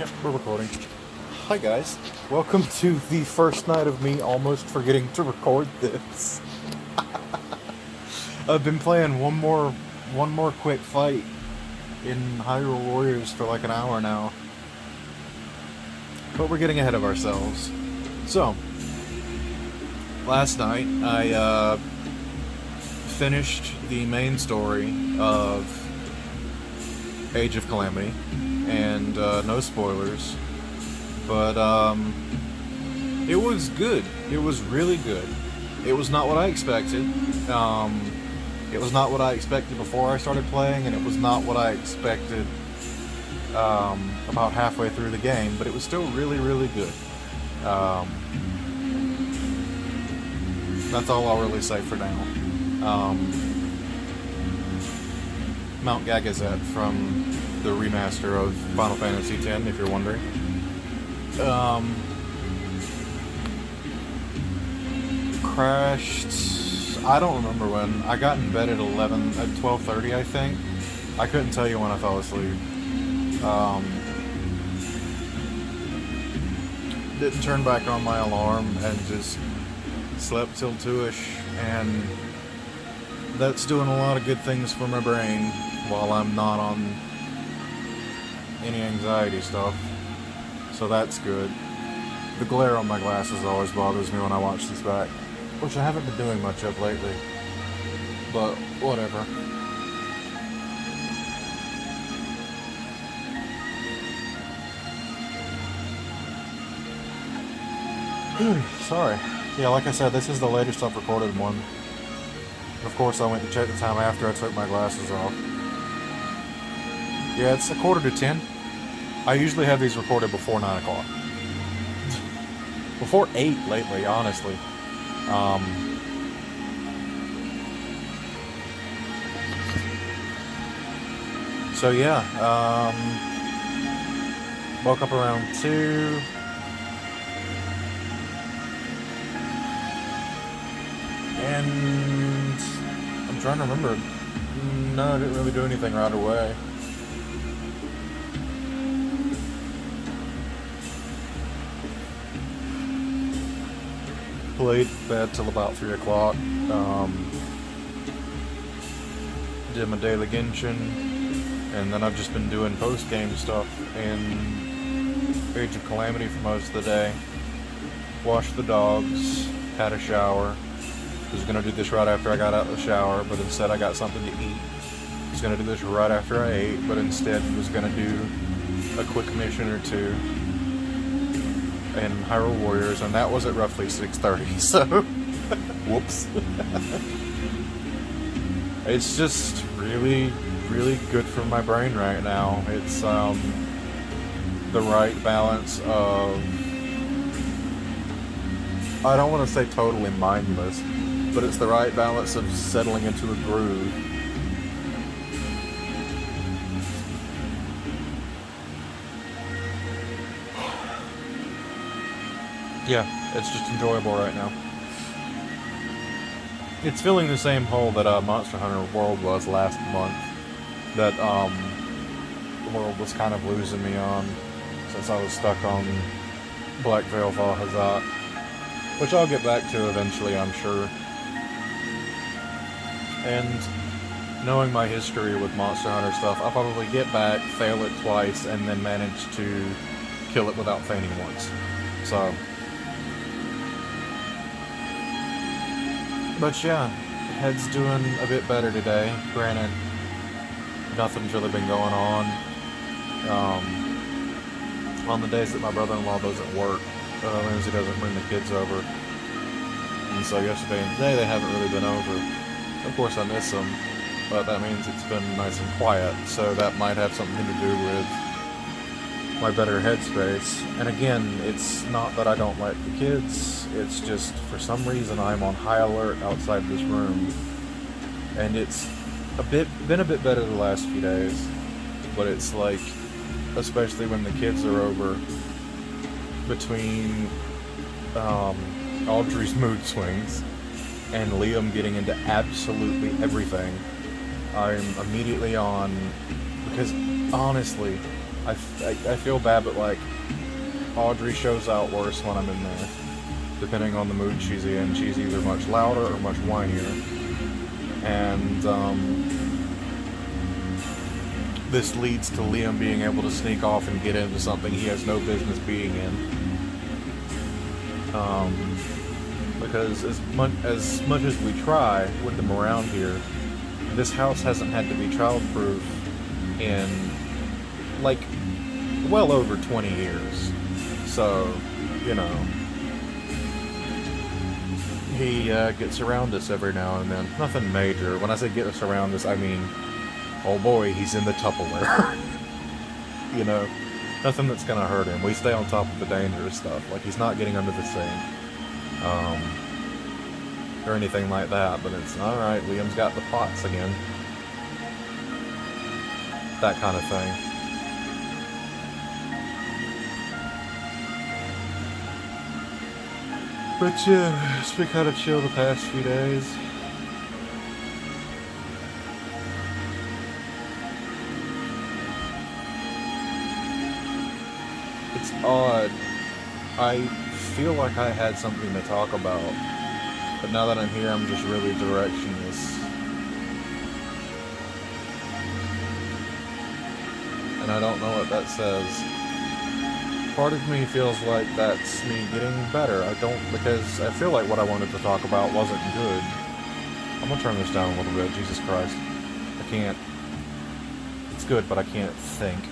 Yep, we're recording. Hi guys, welcome to the first night of me almost forgetting to record this. I've been playing one more quick fight in Hyrule Warriors for like an hour now. But we're getting ahead of ourselves. So, last night I finished the main story of Age of Calamity, and no spoilers, but it was good. It was really good. It was not what I expected. It was not what I expected before I started playing, and it was not what I expected about halfway through the game, but it was still really, really good. That's all I'll really say for now. Mount Gagazet from the remaster of Final Fantasy X, if you're wondering. Crashed, I don't remember when. I got in bed at 12:30, I think. I couldn't tell you when I fell asleep. Didn't turn back on my alarm and just slept till 2ish, and that's doing a lot of good things for my brain while I'm not on any anxiety stuff, so that's good. The glare on my glasses always bothers me when I watch this back, which I haven't been doing much of lately, but whatever. Sorry. Yeah, like I said, this is the latest I've recorded one. Of course, I went to check the time after I took my glasses off. Yeah, it's 9:45. I usually have these recorded before 9 o'clock. Before 8 lately, honestly. So yeah, woke up around 2. And I'm trying to remember. No, I didn't really do anything right away. Played bed till about 3 o'clock. Did my daily Genshin, and then I've just been doing post-game stuff in Age of Calamity for most of the day. Washed the dogs, had a shower. Was gonna do this right after I got out of the shower, but instead I got something to eat. Was gonna do this right after I ate, but instead was gonna do a quick mission or two in Hyrule Warriors, and that was at roughly 6:30, so whoops. It's just really, really good for my brain right now. It's the right balance of, I don't want to say totally mindless, but it's the right balance of settling into a groove. Yeah, it's just enjoyable right now. It's filling the same hole that Monster Hunter World was last month. That the world was kind of losing me on, since I was stuck on Black Veil Valhazat, which I'll get back to eventually, I'm sure. And knowing my history with Monster Hunter stuff, I'll probably get back, fail it twice, and then manage to kill it without fainting once. So, but yeah, head's doing a bit better today. Granted, nothing's really been going on. On the days that my brother-in-law doesn't work, Lindsay doesn't bring the kids over. And so yesterday and today they haven't really been over. Of course I miss them, but that means it's been nice and quiet, so that might have something to do with my better headspace. And again, it's not that I don't like the kids, it's just for some reason I'm on high alert outside this room. And it's been a bit better the last few days, but it's like, especially when the kids are over, between Audrey's mood swings and Liam getting into absolutely everything, I'm immediately on, because honestly, I feel bad, but like, Audrey shows out worse when I'm in there. Depending on the mood she's in, she's either much louder or much whinier. And, this leads to Liam being able to sneak off and get into something he has no business being in. Because as much as we try with them around here, this house hasn't had to be childproof in, like, well over 20 years. So, you know, he gets around us every now and then. Nothing major. When I say get us around us, I mean, oh boy, he's in the Tupperware. You know, nothing that's gonna hurt him. We stay on top of the dangerous stuff. Like, he's not getting under the sink. Or anything like that, but it's, alright, Liam's got the pots again. That kind of thing. But yeah, it's been kind of chill the past few days. It's odd. I feel like I had something to talk about, but now that I'm here, I'm just really directionless. And I don't know what that says. Part of me feels like that's me getting better. I don't, because I feel like what I wanted to talk about wasn't good. I'm gonna turn this down a little bit, Jesus Christ. I can't. It's good, but I can't think.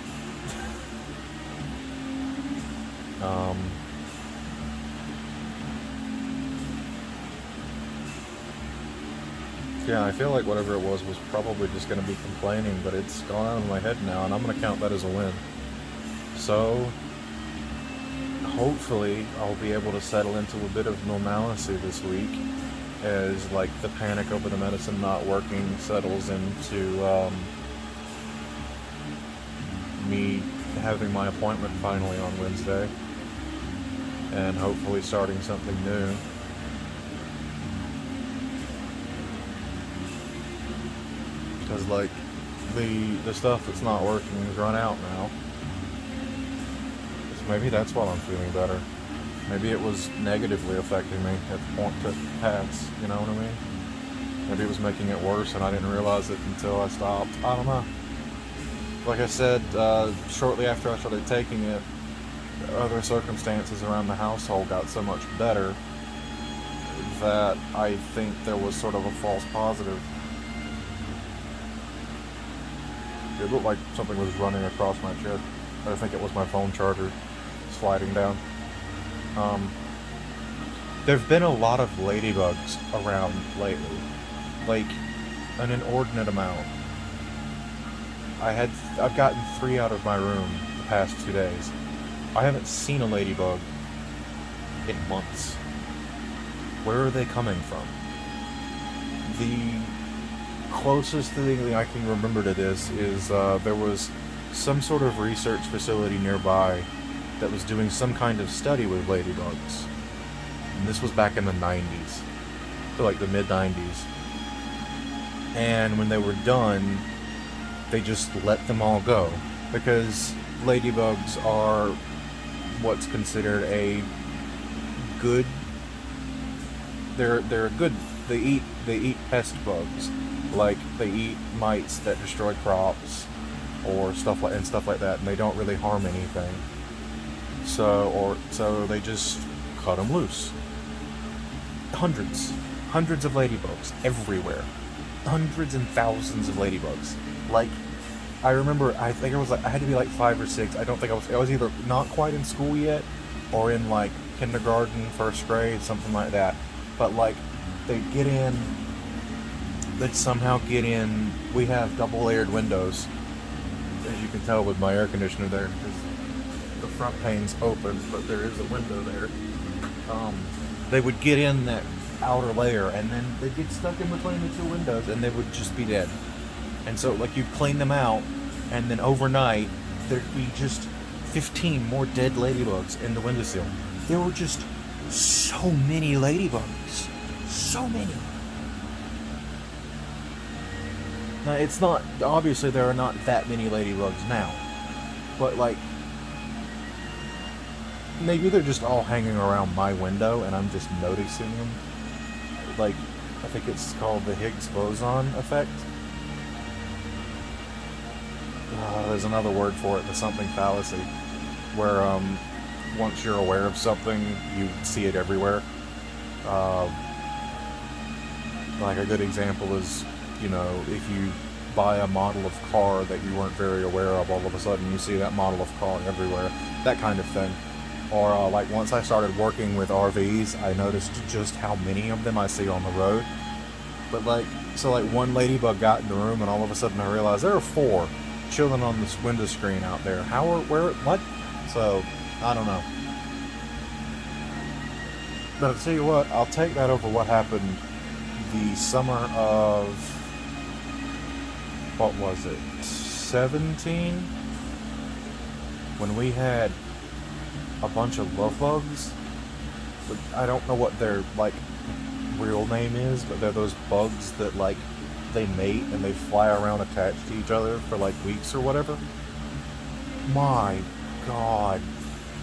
Yeah, I feel like whatever it was probably just going to be complaining, but it's gone out of my head now, and I'm going to count that as a win. So, hopefully, I'll be able to settle into a bit of normalcy this week, as, like, the panic over the medicine not working settles into, me having my appointment finally on Wednesday, and hopefully starting something new. Because, like, the stuff that's not working is run out now. So maybe that's why I'm feeling better. Maybe it was negatively affecting me at the point to pass, you know what I mean? Maybe it was making it worse and I didn't realize it until I stopped. I don't know. Like I said, shortly after I started taking it, other circumstances around the household got so much better that I think there was sort of a false positive. It looked like something was running across my chest. I think it was my phone charger sliding down. There've been a lot of ladybugs around lately. Like, an inordinate amount. I've gotten 3 out of my room the past 2 days. I haven't seen a ladybug in months. Where are they coming from? The closest thing I can remember to this is there was some sort of research facility nearby that was doing some kind of study with ladybugs. And this was back in the 90s. So like the mid-90s. And when they were done, they just let them all go. Because ladybugs are what's considered a good... They're a good... They eat pest bugs. Like, they eat mites that destroy crops or stuff like that, and they don't really harm anything. So they just cut them loose. Hundreds of ladybugs everywhere. Hundreds and thousands of ladybugs. Like, I remember, I think I had to be like 5 or 6. I was either not quite in school yet, or in like kindergarten, first grade, something like that. But like, they'd somehow get in. We have double-layered windows, as you can tell with my air conditioner there, because the front pane's open, but there is a window there. They would get in that outer layer, and then they'd get stuck in between the 2 windows, and they would just be dead. And so, like, you clean them out, and then overnight, there'd be just 15 more dead ladybugs in the windowsill. There were just so many ladybugs. So many. Now, it's not... Obviously, there are not that many ladybugs now. but like, maybe they're just all hanging around my window and I'm just noticing them. Like, I think it's called the Higgs boson effect. There's another word for it, the something fallacy, where once you're aware of something, you see it everywhere. Like a good example is, you know, if you buy a model of car that you weren't very aware of, all of a sudden you see that model of car everywhere, that kind of thing. Or like once I started working with RVs, I noticed just how many of them I see on the road. But like, so like one ladybug got in the room and all of a sudden I realized there are 4 chilling on this window screen out there. What? So, I don't know. But I'll tell you what, I'll take that over what happened the summer of, what was it, 17? When we had a bunch of love bugs. I don't know what their, like, real name is, but they're those bugs that, like, they mate and they fly around attached to each other for, like, weeks or whatever. My God.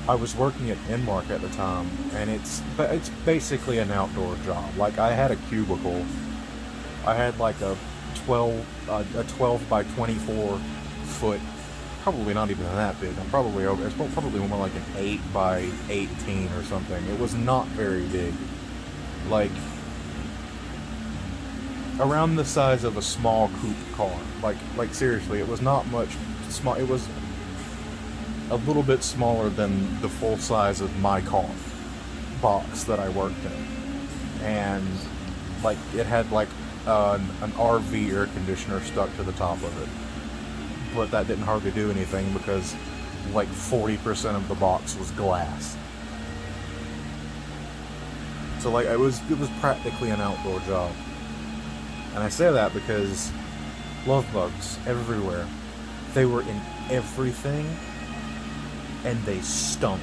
I was working at Enmark at the time, and it's basically an outdoor job. Like, I had a cubicle. I had, like, a 12 by 24 foot, probably not even that big. I'm probably over. It's probably more like an 8 by 18 or something. It was not very big. Like, around the size of a small coupe car. Like seriously, it was not much small. It was a little bit smaller than the full size of my car box that I worked in, and like it had like an RV air conditioner stuck to the top of it, but that didn't hardly do anything because like 40% of the box was glass. So like it was practically an outdoor job. And I say that because love bugs everywhere. They were in everything, and they stunk.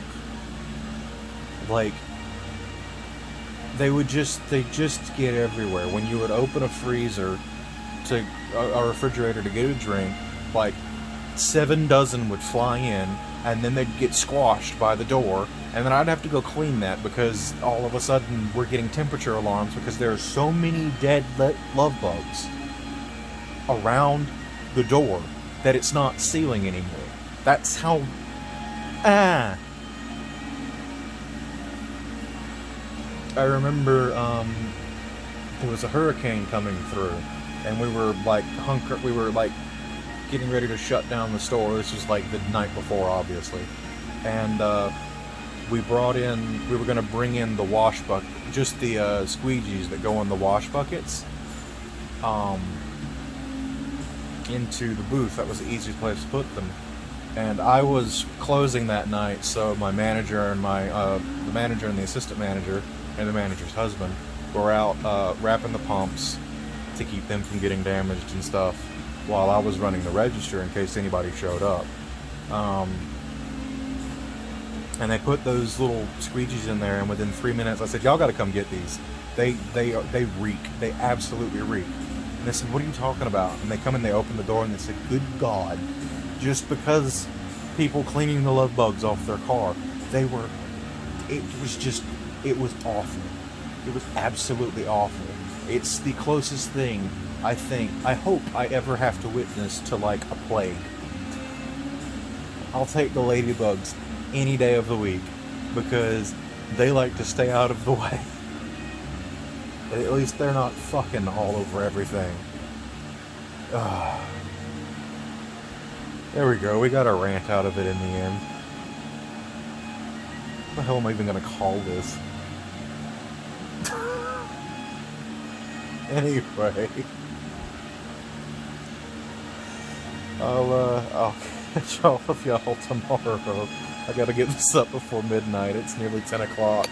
Like, they just get everywhere. When you would open a freezer to a refrigerator to get a drink, like 7 dozen would fly in, and then they'd get squashed by the door, and then I'd have to go clean that because all of a sudden we're getting temperature alarms because there are so many dead love bugs around the door that it's not sealing anymore. That's how... I remember there was a hurricane coming through, and we were like getting ready to shut down the store. This was like the night before, obviously, and we were going to bring in the wash bucket, just the squeegees that go in the wash buckets, into the booth. That was the easiest place to put them. And I was closing that night, so my manager and the manager and the assistant manager and the manager's husband were out wrapping the pumps to keep them from getting damaged and stuff, while I was running the register in case anybody showed up. And they put those little squeegees in there, and within 3 minutes I said, y'all gotta come get these. They reek. They absolutely reek. And they said, what are you talking about? And they come in, they open the door, and they said, good God, just because people cleaning the love bugs off their car, it was awful. It was absolutely awful. It's the closest thing I hope I ever have to witness to like a plague. I'll take the ladybugs any day of the week because they like to stay out of the way. At least they're not fucking all over everything. There we go, we got a rant out of it in the end. What the hell am I even gonna call this? Anyway, I'll catch all of y'all tomorrow. I gotta get this up before midnight. It's nearly 10 o'clock.